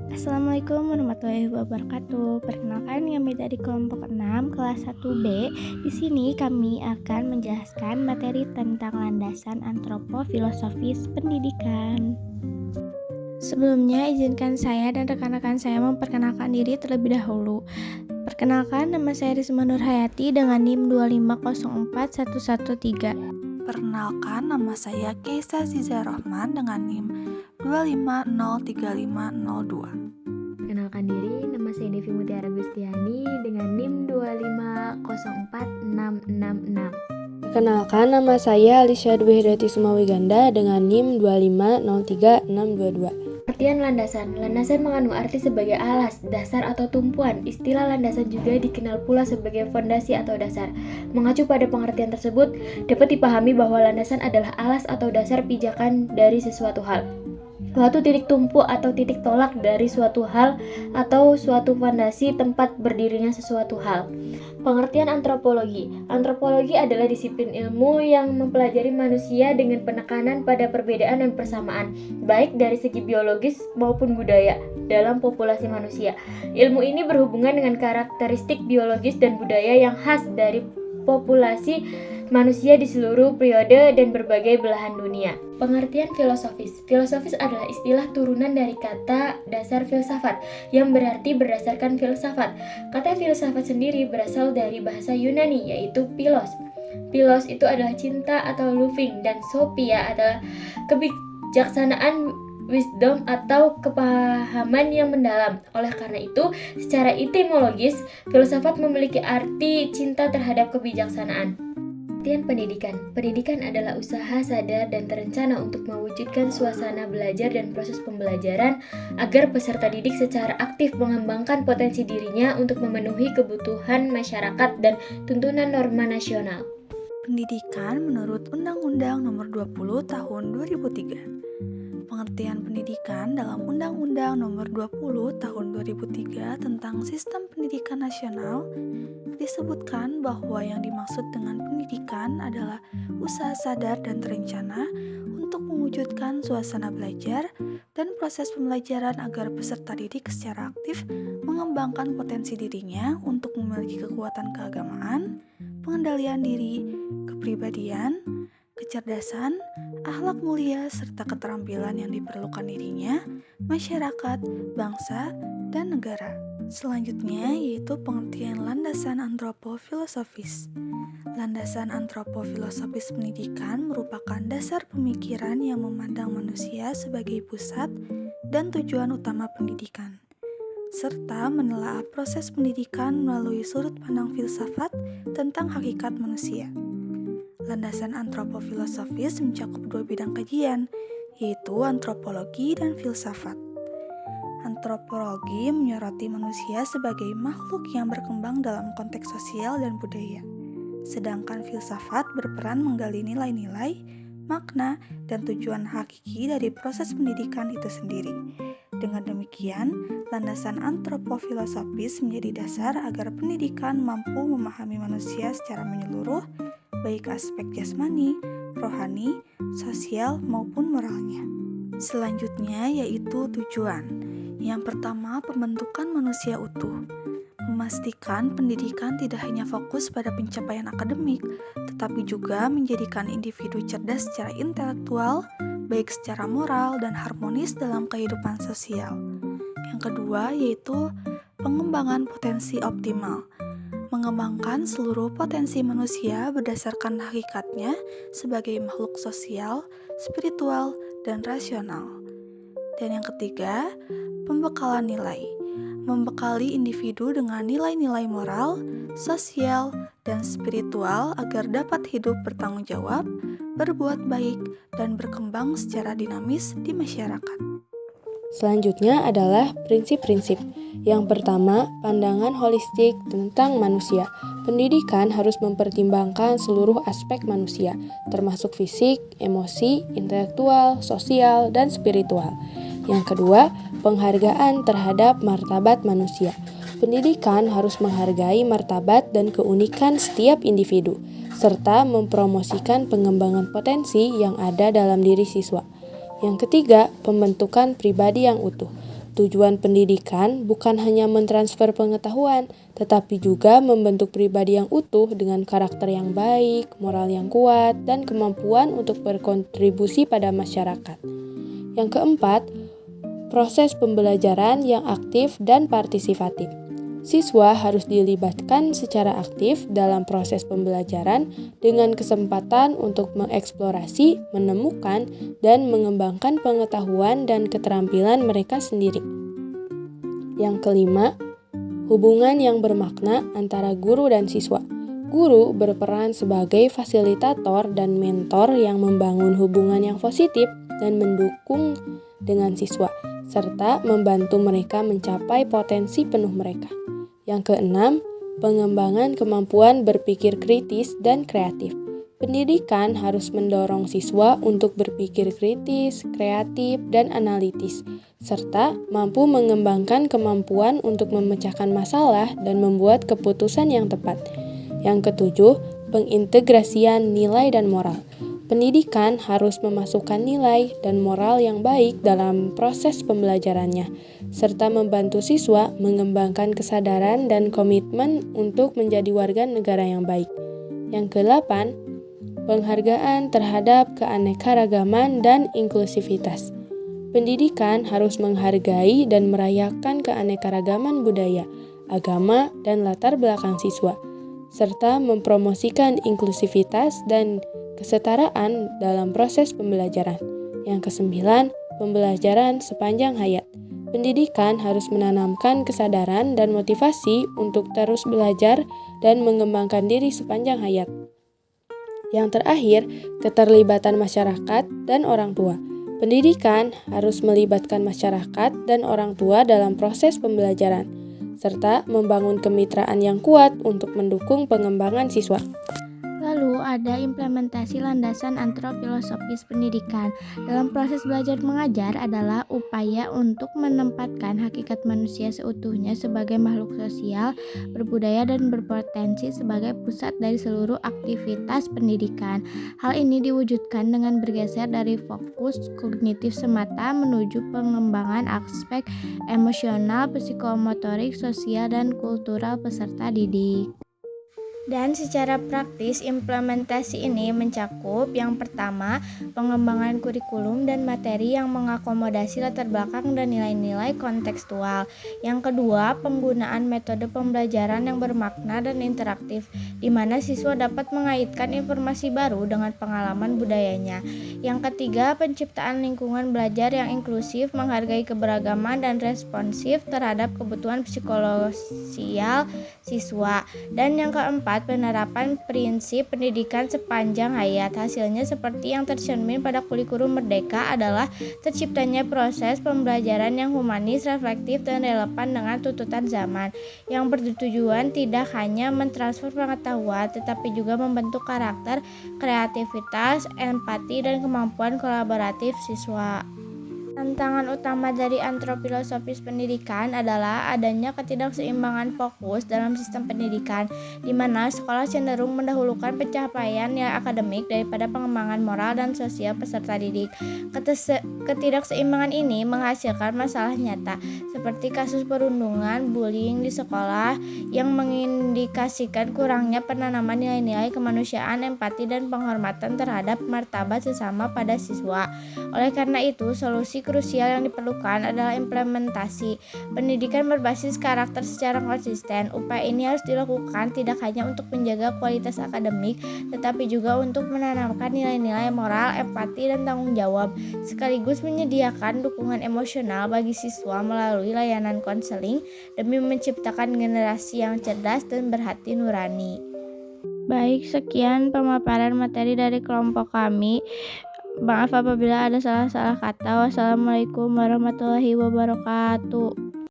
Assalamualaikum warahmatullahi wabarakatuh. Perkenalkan, kami dari kelompok 6 kelas 1B. Di sini kami akan menjelaskan materi tentang landasan antropofilosofis pendidikan. Sebelumnya, izinkan saya dan rekan-rekan saya memperkenalkan diri terlebih dahulu. Perkenalkan, nama saya Risma Nurhayati dengan NIM 2504113. Perkenalkan, nama saya Keisa Ziza Rohman dengan NIM 2503502. Perkenalkan diri, nama saya Devi Mutiara Gustiani dengan NIM 2504666. Perkenalkan, nama saya Alisya Dwi Hidayati Sumawiganda dengan NIM 2503622. Pengertian landasan. Landasan mengandung arti sebagai alas, dasar atau tumpuan. Istilah landasan juga dikenal pula sebagai fondasi atau dasar. Mengacu pada pengertian tersebut, dapat dipahami bahwa landasan adalah alas atau dasar pijakan dari sesuatu hal. Suatu titik tumpu atau titik tolak dari suatu hal atau suatu fondasi tempat berdirinya sesuatu hal. Pengertian antropologi. Antropologi adalah disiplin ilmu yang mempelajari manusia dengan penekanan pada perbedaan dan persamaan, baik dari segi biologis maupun budaya dalam populasi manusia. Ilmu ini berhubungan dengan karakteristik biologis dan budaya yang khas dari populasi manusia di seluruh periode dan berbagai belahan dunia. Pengertian filosofis. Filosofis adalah istilah turunan dari kata dasar filsafat yang berarti berdasarkan filsafat. Kata filsafat sendiri berasal dari bahasa Yunani yaitu philos. Philos itu adalah cinta atau loving dan sophia adalah kebijaksanaan, wisdom atau kepahaman yang mendalam. Oleh karena itu, secara etimologis, filsafat memiliki arti cinta terhadap kebijaksanaan. Pengertian pendidikan. Pendidikan adalah usaha sadar dan terencana untuk mewujudkan suasana belajar dan proses pembelajaran agar peserta didik secara aktif mengembangkan potensi dirinya untuk memenuhi kebutuhan masyarakat dan tuntunan norma nasional. Pendidikan menurut Undang-Undang Nomor 20 Tahun 2003. Pengertian pendidikan dalam Undang-Undang Nomor 20 Tahun 2003 tentang Sistem Pendidikan Nasional disebutkan bahwa yang dimaksud dengan pendidikan adalah usaha sadar dan terencana untuk mewujudkan suasana belajar dan proses pembelajaran agar peserta didik secara aktif mengembangkan potensi dirinya untuk memiliki kekuatan keagamaan, pengendalian diri, kepribadian, kecerdasan, akhlak mulia, serta keterampilan yang diperlukan dirinya, masyarakat, bangsa, dan negara. Selanjutnya yaitu pengertian landasan antropofilosofis. Landasan antropofilosofis pendidikan merupakan dasar pemikiran yang memandang manusia sebagai pusat dan tujuan utama pendidikan, serta menelaah proses pendidikan melalui sudut pandang filsafat tentang hakikat manusia. Landasan antropofilosofis mencakup dua bidang kajian, yaitu antropologi dan filsafat. Antropologi menyoroti manusia sebagai makhluk yang berkembang dalam konteks sosial dan budaya, sedangkan filsafat berperan menggali nilai-nilai, makna, dan tujuan hakiki dari proses pendidikan itu sendiri. Dengan demikian, landasan antropofilosofis menjadi dasar agar pendidikan mampu memahami manusia secara menyeluruh, baik aspek jasmani, rohani, sosial, maupun moralnya. Selanjutnya yaitu tujuan. Yang pertama, pembentukan manusia utuh. Memastikan pendidikan tidak hanya fokus pada pencapaian akademik, tetapi juga menjadikan individu cerdas secara intelektual, baik secara moral dan harmonis dalam kehidupan sosial. Yang kedua yaitu pengembangan potensi optimal. Mengembangkan seluruh potensi manusia berdasarkan hakikatnya sebagai makhluk sosial, spiritual, dan rasional. Dan yang ketiga, pembekalan nilai. Membekali individu dengan nilai-nilai moral, sosial, dan spiritual agar dapat hidup bertanggung jawab, berbuat baik, dan berkembang secara dinamis di masyarakat. Selanjutnya adalah prinsip-prinsip. Yang pertama, pandangan holistik tentang manusia. Pendidikan harus mempertimbangkan seluruh aspek manusia, termasuk fisik, emosi, intelektual, sosial, dan spiritual. Yang kedua, penghargaan terhadap martabat manusia. Pendidikan harus menghargai martabat dan keunikan setiap individu, serta mempromosikan pengembangan potensi yang ada dalam diri siswa. Yang ketiga, pembentukan pribadi yang utuh. Tujuan pendidikan bukan hanya mentransfer pengetahuan, tetapi juga membentuk pribadi yang utuh dengan karakter yang baik, moral yang kuat, dan kemampuan untuk berkontribusi pada masyarakat. Yang keempat, proses pembelajaran yang aktif dan partisipatif. Siswa harus dilibatkan secara aktif dalam proses pembelajaran dengan kesempatan untuk mengeksplorasi, menemukan, dan mengembangkan pengetahuan dan keterampilan mereka sendiri. Yang kelima, hubungan yang bermakna antara guru dan siswa. Guru berperan sebagai fasilitator dan mentor yang membangun hubungan yang positif dan mendukung dengan siswa, serta membantu mereka mencapai potensi penuh mereka. Yang keenam, pengembangan kemampuan berpikir kritis dan kreatif. Pendidikan harus mendorong siswa untuk berpikir kritis, kreatif, dan analitis, serta mampu mengembangkan kemampuan untuk memecahkan masalah dan membuat keputusan yang tepat. Yang ketujuh, pengintegrasian nilai dan moral. Pendidikan harus memasukkan nilai dan moral yang baik dalam proses pembelajarannya, serta membantu siswa mengembangkan kesadaran dan komitmen untuk menjadi warga negara yang baik. Yang kedelapan, penghargaan terhadap keanekaragaman dan inklusivitas. Pendidikan harus menghargai dan merayakan keanekaragaman budaya, agama, dan latar belakang siswa, serta mempromosikan inklusivitas dan kesetaraan dalam proses pembelajaran. Yang kesembilan, pembelajaran sepanjang hayat. Pendidikan harus menanamkan kesadaran dan motivasi untuk terus belajar dan mengembangkan diri sepanjang hayat. Yang terakhir, keterlibatan masyarakat dan orang tua. Pendidikan harus melibatkan masyarakat dan orang tua dalam proses pembelajaran, serta membangun kemitraan yang kuat untuk mendukung pengembangan siswa. Lalu ada implementasi landasan antropofilosofis pendidikan. Dalam proses belajar mengajar adalah upaya untuk menempatkan hakikat manusia seutuhnya sebagai makhluk sosial, berbudaya, dan berpotensi sebagai pusat dari seluruh aktivitas pendidikan. Hal ini diwujudkan dengan bergeser dari fokus kognitif semata menuju pengembangan aspek emosional, psikomotorik, sosial, dan kultural peserta didik. Dan secara praktis, implementasi ini mencakup yang pertama, pengembangan kurikulum dan materi yang mengakomodasi latar belakang dan nilai-nilai kontekstual. Yang kedua, penggunaan metode pembelajaran yang bermakna dan interaktif, di mana siswa dapat mengaitkan informasi baru dengan pengalaman budayanya. Yang ketiga, penciptaan lingkungan belajar yang inklusif, menghargai keberagaman dan responsif terhadap kebutuhan psikososial siswa. Dan yang keempat, penerapan prinsip pendidikan sepanjang hayat. Hasilnya seperti yang tercermin pada kurikulum Merdeka adalah terciptanya proses pembelajaran yang humanis, reflektif, dan relevan dengan tuntutan zaman, yang bertujuan tidak hanya mentransfer pengetahuan, tetapi juga membentuk karakter, kreativitas, empati, dan kemampuan kolaboratif siswa. Tantangan utama dari antropofilosofis pendidikan adalah adanya ketidakseimbangan fokus dalam sistem pendidikan, di mana sekolah cenderung mendahulukan pencapaian yang akademik daripada pengembangan moral dan sosial peserta didik. Ketidakseimbangan ini menghasilkan masalah nyata, seperti kasus perundungan, bullying di sekolah, yang mengindikasikan kurangnya penanaman nilai-nilai kemanusiaan, empati, dan penghormatan terhadap martabat sesama pada siswa. Oleh karena itu, solusi krusial yang diperlukan adalah implementasi pendidikan berbasis karakter secara konsisten. Upaya ini harus dilakukan tidak hanya untuk menjaga kualitas akademik, tetapi juga untuk menanamkan nilai-nilai moral, empati, dan tanggung jawab, sekaligus menyediakan dukungan emosional bagi siswa melalui layanan konseling demi menciptakan generasi yang cerdas dan berhati nurani. Baik, sekian pemaparan materi dari kelompok kami. Maaf apabila ada salah-salah kata. Wassalamualaikum warahmatullahi wabarakatuh.